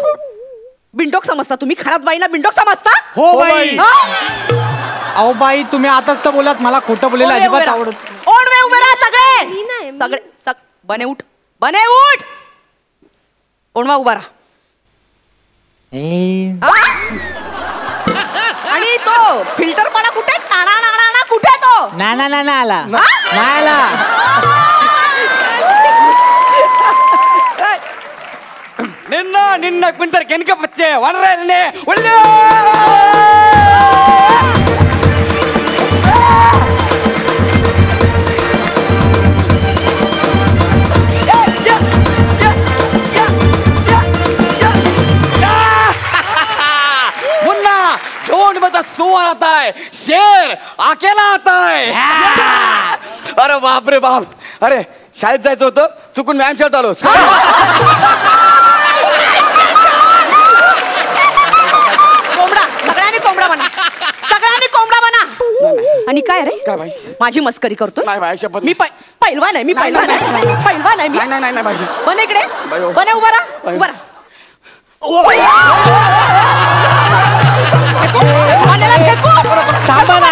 बिंडोक समजता तुम्ही? खरात बाईला बिंडोक समजता? हो बाई. अहो बाई, तुम्ही आताच तर बोलात मला खोटं बोललेलं अजिबात आवडत. ओढवे उभे राहा सगळे. सगळे बने उठ. बने उठ. ओढवा उभा राहा. आणि तो फिल्टरपणा कुठे? टाणा नाणा कुठे तो? ना आला. नाही आला. ನಿನ್ನ ಕ್ವಿಂಟರ್ ಕೆನಕ ಪಚ್ಚೆ ಒನ್ರೇ ಒಳ್ಳೆ मुन्ना झोंड में तो सुअर आता है, शेर अकेला आता है. अरे बाप रे बाप. अरे शाळेत जायचं होतं, चुकून व्यायाम शाळेत आलो. कोंबडा. सगळ्यांनी कोंबडा बना. सगळ्यांनी कोंबडा बना. आणि काय रे, काय बाई? माझी मस्करी करतोस? नाही बाई, शपथ. मी पैलवान आहे. मी पैलवान आहे. पैलवान आहे मी. नाही बाई. बने इकडे. बने उभा राहा. उभा राहा. थांबा ना.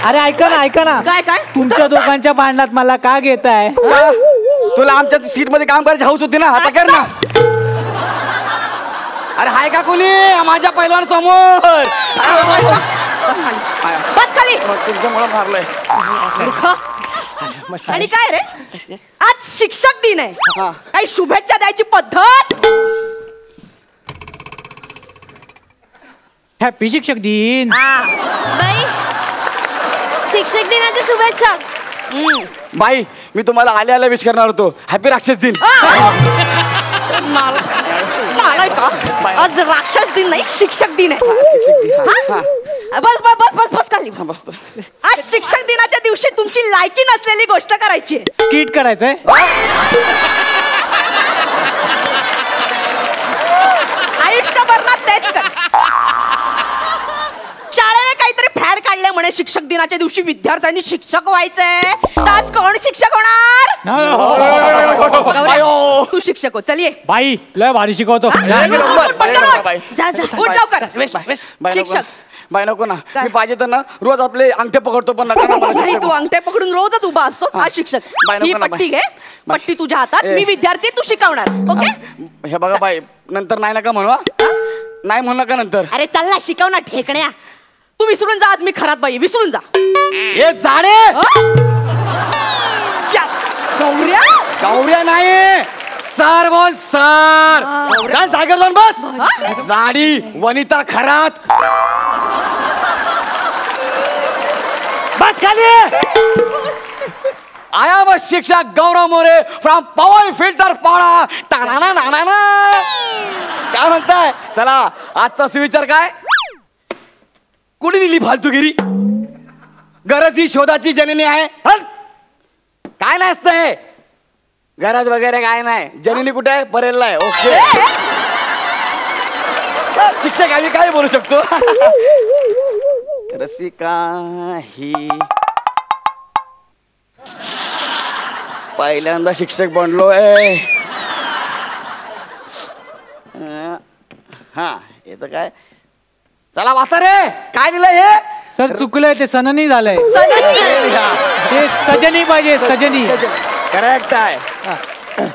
अरे ऐका ना. काय काय? तुमच्या दोघांच्या भांडणात मला का घेताय? तुला आमच्या सीट मध्ये काम करायची हौस होती ना, आता कर ना. अरे हाय का कोणी माझ्या पैलवान समोर? बस खाली. तुमच्यामुळे मारलंय. आणि काय रे, आज शिक्षक दिन आहे. काही शुभेच्छा द्यायची पद्धत? हॅपी शिक्षक दिन. बाई शिक्षक दिनाच्या शुभेच्छा. बाई मी तुम्हाला आल्या विश करणार होतो. हॅपी राक्षस दिन. आज राक्षस दिन नाही शिक्षक दिन आहे. बस बस बस बस बस खाली बसतो. आज शिक्षक दिनाच्या दिवशी तुमची लायकी नसलेली गोष्ट करायची. स्किट करायचंय. आयुष्यभर ना तेच कर. शाळेने काहीतरी फॅड काढले म्हणे शिक्षक दिनाच्या दिवशी विद्यार्थ्यांनी शिक्षक व्हायचंय. आज कोण शिक्षक होणार? तू शिक्षक हो. चल ये. बाई लय भारी शिकवतो. शिक्षक बाई नको ना. मी पाहिजे तर ना रोज आपले अंगठे पकडतो पण नका ना मला. तू अंगठे पकडून रोजच उभा असतो. आज शिक्षक ही पट्टी घे. पट्टी तुझ्या हातात. मी विद्यार्थी तू शिकवणार. ओके. हे बघा बाई नंतर नाही नका म्हणू. नाही म्हणू नका नंतर. अरे चल ना शिकवणार ठेकण्या. तू विसरून जा. आज मी खरात बाई. विसरून जा. हे झाडे गौऱ्या. गौऱ्या नाही सर बोल सर. काय जागेवर जाऊन बस. जाडी वनिता खरात. बस खाली. आय एम अ शिक्षक गौरव मोरे फ्रॉम पॉवर फिल्टर पाडा. टाणा नाणा. काय म्हणताय? चला आजचा सुविचार काय? कुणी दिली फालतूगिरी? गरज ही शोधाची जननी आहे. काय नाही असतंय. गरज वगैरे काय नाही. जननी कुठे आहे? परेलला आहे. ओके. शिक्षक आम्ही काय बोलू शकतो? रसिका ही पहिल्यांदा शिक्षक बनलोय. हा येतं काय? चला वाचा रे. काय लिहिलंय हे? सर चुकलंय. ते सननी झालंय. ते सजनी पाहिजे. सजनी. करेक्ट आहे.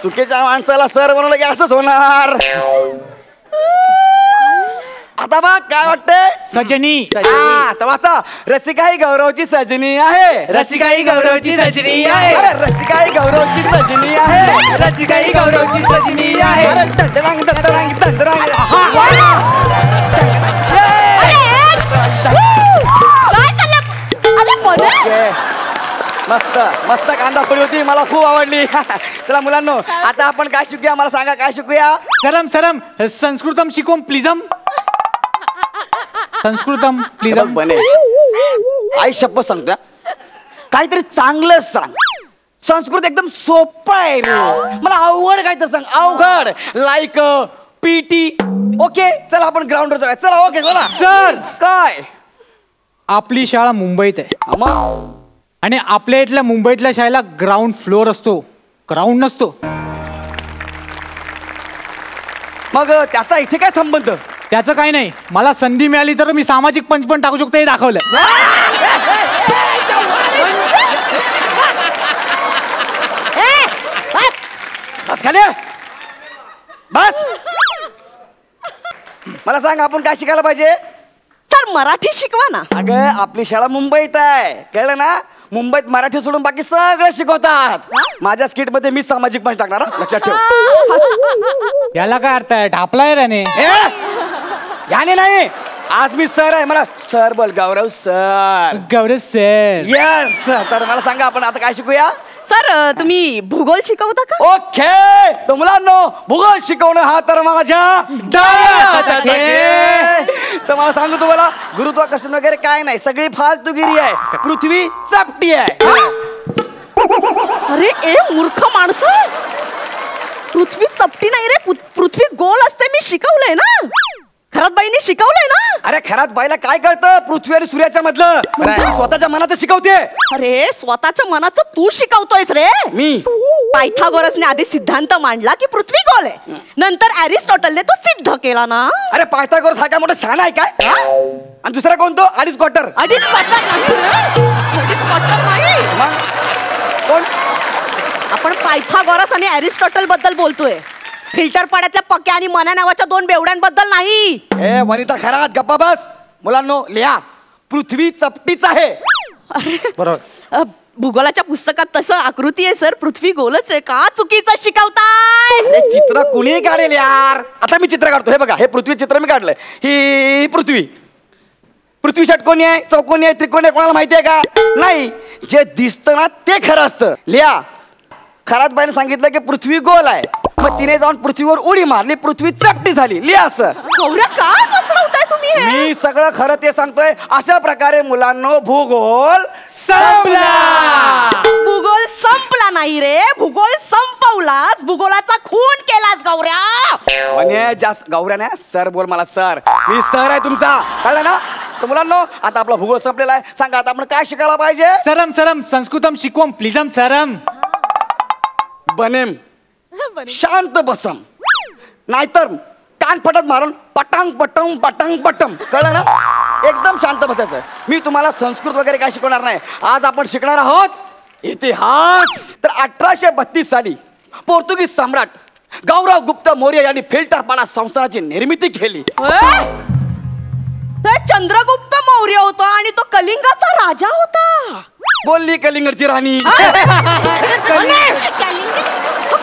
चुकीच्या माणसाला सर बनवलं की असंच होणार. आता बघ काय वाटतंय? सजनी. आता वाचा. रसिका ही गौरवची सजनी आहे. रसिका ही गौरवची सजनी आहे. रसिका ही गौरवची सजनी आहे. रसिका ही गौरवची सजनी आहे. दंदरांग दंदरांग दंदरांग. मस्त मस्त कांदा फळी होती. मला खूप आवडली. चला मुलांनो आता आपण काय शिकूया? मला सांगा काय शिकूया? सरम सरम संस्कृतम शिकवून प्लीजम. संस्कृतम प्लीजम. बने आई शपथ सांगतो काहीतरी चांगलं सांग. संस्कृत एकदम सोपं आहे रे. मला अवघड काय तर सांग. अवघड लाईक पीटी. ओके चला आपण ग्राउंडवर जाऊया. चला ओके चला. सर काय? आपली शाळा मुंबईत आहे आणि आपल्या इथल्या मुंबईतल्या शाळेला ग्राउंड फ्लोअर असतो. ग्राउंड नसतो. मग त्याचा इथे काय संबंध? त्याचं काही नाही. मला संधी मिळाली तर मी सामाजिक पंच पण टाकू शकतो. हे दाखवलं. बस खाली. बस. मला सांग आपण काय शिकायला पाहिजे? सर मराठी शिकवा ना. अगं आपली शाळा मुंबईत आहे. कळलं ना? मुंबईत मराठी सोडून बाकी सगळं शिकवतात. माझ्या स्किट मध्ये मी सामाजिक पंच टाकणार. लक्षात ठेव. याला काय अर्थ आहे? ढापलाय राणे. याने नाही. आज मी सर आहे. मला सर बोल. गौरव सर. गौरव सर. येस. तर मला सांगा आपण आता काय शिकूया? सर तुम्ही भूगोल शिकवता का? ओके. तर मुलांनो भूगोल शिकवणं हा तर माझ्या तर मला सांगू तुम्हाला गुरुत्वाकर्षण वगैरे काय नाही. सगळी फालतूगिरी आहे. पृथ्वी चपटी आहे. अरे ए मूर्ख माणसं. पृथ्वी चपटी नाही रे. पृथ्वी गोल असते. मी शिकवलंय ना. खरात बाईंनी शिकवलंय ना. अरे खरात बाईला काय कळतं पृथ्वी आणि सूर्याच्या मधलं? स्वतःच्या मनाचं शिकवते. अरे स्वतःच्या मनाचं तू शिकवतोयस रे. मी पायथागोरसने आधी सिद्धांत मांडला की पृथ्वी गोल आहे. नंतर अरिस्टॉटलने तो सिद्ध केला ना. अरे पायथागोरस हा काय मोठा शहाणा आहे काय? आणि दुसरा कोणतो? अडीच क्वार्टर. अडीच क्वार्टर नाही. कोण? आपण पायथागोरस आणि अरिस्टॉटल बद्दल बोलतोय. फिल्टर पाड्यातल्या पक्या आणि मना नावाच्या दोन बेवड्यांबद्दल नाही. ए वनिता खरात गप्पा बस. मुलांनो लिहा. पृथ्वी चपटीच आहे. बरोबर. भूगोलाच्या पुस्तकात तसं आकृती आहे सर. पृथ्वी गोलच आहे. का चुकीचं शिकवताय? चित्र कुणी काढेल यार. आता मी चित्र काढतो. हे बघा हे पृथ्वी चित्र मी काढलंय. ही पृथ्वी. पृथ्वी षटकोनी आहे, चौकोनी आहे, त्रिकोणी आहे, कोणाला माहिती आहे का? नाही. जे दिसतं ना ते खरं असतं. लिहा. खरात बाईने सांगितलं की पृथ्वी गोल आहे, मग तिने जाऊन पृथ्वीवर उडी मारली, पृथ्वी चपटी झाली. लिहा असं. काय पसरवताय तुम्ही हे? मी सगळं खरं ते सांगतोय. अशा प्रकारे मुलांनो भूगोल संपला. भूगोल संपला नाही रे, भूगोल संपवलास, भूगोलाचा खून केलास गौऱ्या. म्हणे जास्त गौऱ्या नाही, सर बोल मला. सर, मी सर आहे तुमचा, कळलं ना? तर मुलांनो आता आपला भूगोल संपलेला आहे. सांगा आता आपण काय शिकायला पाहिजे? सरम सरम संस्कृतम शिकवम प्लीजम सरम. बनेम शांत बसम, नाहीतर कान फटत मारून पटांग पटम पटांग पटम. कळलं ना? एकदम शांत बसायचं. मी तुम्हाला संस्कृत वगैरे काय शिकवणार नाही. आज आपण शिकणार आहोत इतिहास. तर 1832 साली पोर्तुगीज सम्राट गौरव गुप्त मौर्य यांनी फिल्टरपाडा संस्थानाची निर्मिती केली. चंद्रगुप्त मौर्य होता आणि तो कलिंगाचा राजा होता. बोलली कलिंगडची राणी.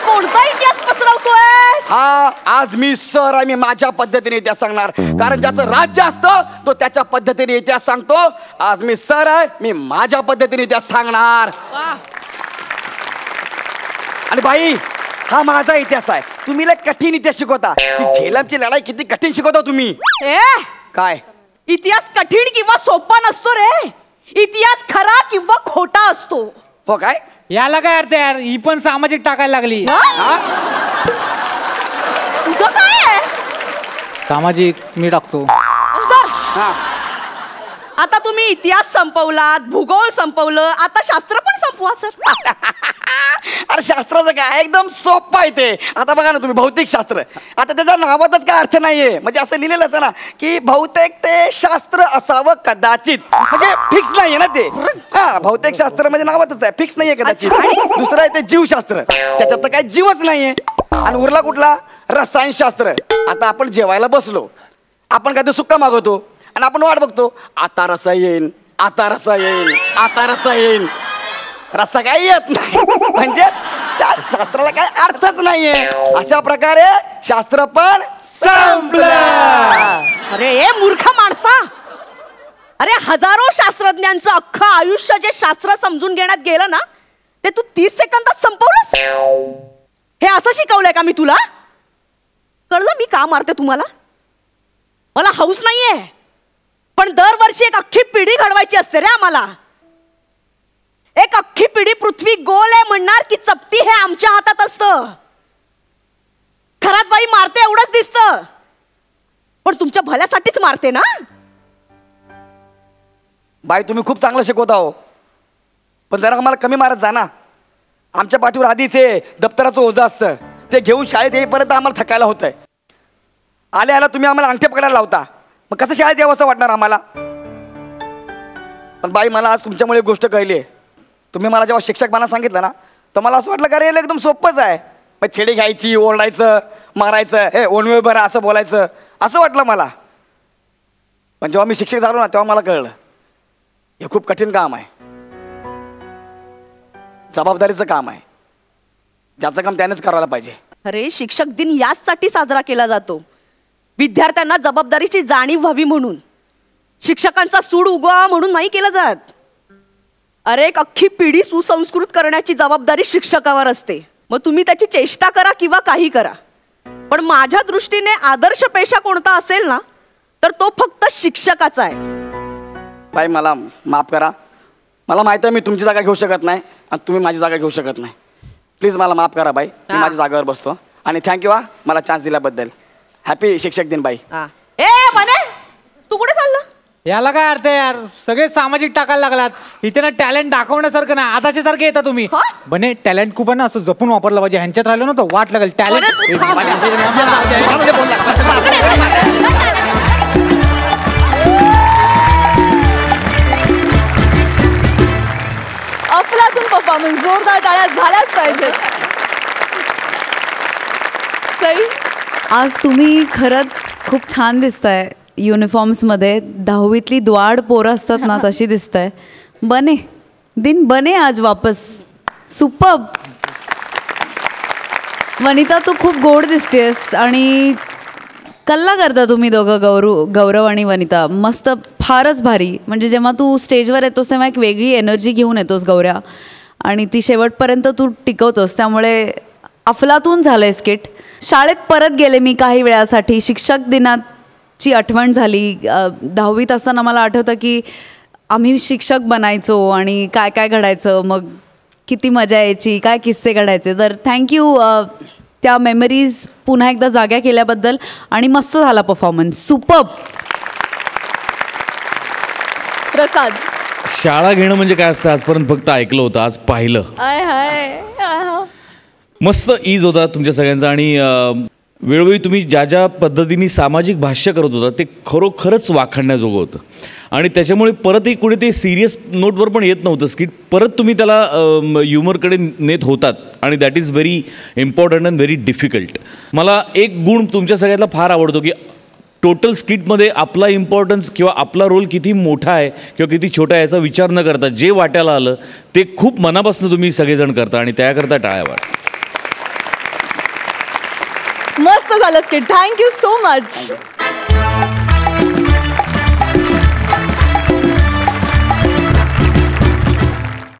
कोणता इतिहास पसरवतोय? हा, आज मी सर आहे. मी माझ्या पद्धतीने इतिहास सांगणार, कारण ज्याचं राज्य असतं तो त्याच्या पद्धतीने इतिहास सांगतो. आज मी सर आहे, मी माझ्या पद्धतीने इतिहास सांगणार. आणि बाई, हा माझा इतिहास आहे. तुम्ही लय कठीण इतिहास शिकवता. ती झेलमची लढाई किती कठीण शिकवता तुम्ही. काय इतिहास कठीण किंवा सोपा नसतो रे. इतिहास खरा किंवा खोटा असतो. हो काय? याला काय अर्थ यार? ही पण सामाजिक टाकायला लागली. तुझं काय आहे? सामाजिक मी टाकतो. सर, आता तुम्ही इतिहास संपवलात, भूगोल संपवलं, आता शास्त्र पण संपवा सर. अरे शास्त्राचं काय, एकदम सोपं आहे ते. आता बघा ना तुम्ही, भौतिक शास्त्र. आता त्याच्या नावातच काय अर्थ नाहीये. म्हणजे असं लिहिलेलंच आहे ना की बहुतेक ते शास्त्र असावं कदाचित. म्हणजे फिक्स नाहीये ना ते. हा, भौतिक शास्त्र म्हणजे नावातच आहे, फिक्स नाहीये कदाचित. दुसरं आहे ते जीवशास्त्र, त्याच्यात तर काय जीवच नाहीये. आणि उरला कुठला? रसायनशास्त्र. आता आपण जेवायला बसलो, आपण काय ते सुक्का मागवतो आणि आपण वाट बघतो, आता रसा येईन, आता रसा येईन, आता रसा येईन. रस्सा काय येत नाही. म्हणजे त्या शास्त्राला काय अर्थच नाहीये. अशा प्रकारे शास्त्र पण संपलं. अरे मूर्ख माणसा, अरे हजारो शास्त्रज्ञांचं अख्खं आयुष्य जे शास्त्र समजून घेण्यात गेलं ना, ते तू 30 सेकंदात संपवलंस. हे असं शिकवलंय का मी तुला? कळलं मी का मारते तुम्हाला? मला हौस नाहीये, पण दरवर्षी एक अख्खी पिढी घडवायची असते रे आम्हाला. एक अख्खी पिढी पृथ्वी गोल आहे म्हणणार की चपटी हे आमच्या हातात असतं. खरात बाई मारते एवढंच दिसतं, पण तुमच्या भल्यासाठीच मारते ना. बाई तुम्ही खूप चांगलं शिकवता हो, पण जरा आम्हाला कमी मारत जा ना. आमच्या पाठीवर आधीच दप्तराचं ओझं असतं, ते घेऊन शाळेत येईपर्यंत आम्हाला थकायला होतंय. आल्या तुम्ही आम्हाला अंगठे पकडायला लावता, मग कसं शाळेत यावं असं वाटणार आम्हाला. पण बाई मला आज तुमच्यामुळे एक गोष्ट कळली आहे. तुम्ही मला जेव्हा शिक्षकपणा सांगितलं ना, तर मला असं वाटलं का रे एकदम सोपंच आहे. मग छेडी घ्यायची, ओरडायचं, मारायचं, हे ओणवे बरं असं बोलायचं, असं वाटलं मला. पण जेव्हा मी शिक्षक झालो ना, तेव्हा मला कळलं हे खूप कठीण काम आहे, जबाबदारीचं काम आहे, ज्याचं काम त्यानेच करायला पाहिजे. अरे शिक्षक दिन याचसाठी साजरा केला जातो, विद्यार्थ्यांना जबाबदारीची जाणीव व्हावी म्हणून. शिक्षकांचा सूड उगवा म्हणून नाही केलं जात. अरे एक अख्खी पिढी सुसंस्कृत करण्याची जबाबदारी शिक्षकावर असते. मग तुम्ही त्याची चेष्टा करा किंवा काही करा, पण माझ्या दृष्टीने आदर्श पेशा कोणता असेल ना, तर तो फक्त शिक्षकाचा आहे. बाई मला माफ करा, मला माहिती आहे मी तुमची जागा घेऊ शकत नाही आणि तुम्ही माझी जागा घेऊ शकत नाही. प्लीज मला माफ करा बाई, मी माझ्या जागेवर बसतो. आणि थँक्यू हा मला चान्स दिल्याबद्दल. हॅपी शिक्षक दिन बाई. ए म्हणे तू कुठे चालला? याला काय अर्थ आहे यार? सगळे सामाजिक टाकायला लागलात. इथे ना टॅलेंट दाखवण्यासारखं ना, आताच्या सारखे येता तुम्ही. बने टॅलेंट खूप ना, असं जपून वापरलं पाहिजे. ह्यांच्यात राहिलो ना तर वाट लागेल. टॅलेंट अफलातून परफॉर्मन्स, जोरदार टाळ्या झाल्याच पाहिजे. सई, आज तुम्ही खरंच खूप छान दिसताय युनिफॉर्म्समध्ये. 10वीतली द्वाड पोरं असतात ना, तशी दिसताय. बने दिन बने आज वापस. सुपर्ब. वनिता तू खूप गोड दिसतेस आणि कल्ला करता तुम्ही दोघं, गौरव आणि वनिता. मस्त फारच भारी. म्हणजे जेव्हा तू स्टेजवर येतोस तेव्हा एक वेगळी एनर्जी घेऊन येतोस गौऱ्या, आणि ती शेवटपर्यंत तू टिकवतोस, त्यामुळे अफलातून झालंय स्किट. शाळेत परत गेले मी काही वेळासाठी. शिक्षक दिनाची आठवण झाली. 10वीत असताना मला आठवतं की आम्ही शिक्षक बनायचो आणि काय काय घडायचं, मग किती मजा यायची, काय किस्से घडायचे. तर थँक्यू त्या मेमरीज पुन्हा एकदा जाग्या केल्याबद्दल. आणि मस्त झाला परफॉर्मन्स, सुपर्ब. प्रसाद, शाळा घेणं म्हणजे काय असतं आजपर्यंत फक्त ऐकलं होतं, आज पाहिलं. आय हाय. मस्त ईज होता तुमच्या सगळ्यांचा. आणि वेळोवेळी तुम्ही ज्या ज्या पद्धतीने सामाजिक भाष्य करत होता ते खरोखरच वाखाणण्याजोगं होतं. आणि त्याच्यामुळे परतही कुठे ते सिरियस नोटवर पण येत नव्हतं स्किट, परत तुम्ही त्याला ह्युमरकडे नेत होतात. आणि that is very important and very difficult. मला एक गुण तुमच्या सगळ्यातला फार आवडतो की टोटल स्किटमध्ये आपला इम्पॉर्टन्स किंवा आपला रोल किती मोठा आहे किंवा किती छोटा आहे याचा विचार न करता जे वाट्याला आलं ते खूप मनापासून तुम्ही सगळेजण करता, आणि त्याकरता टाळ्या वाट. मस्त झालं स्किट. Thank you so much.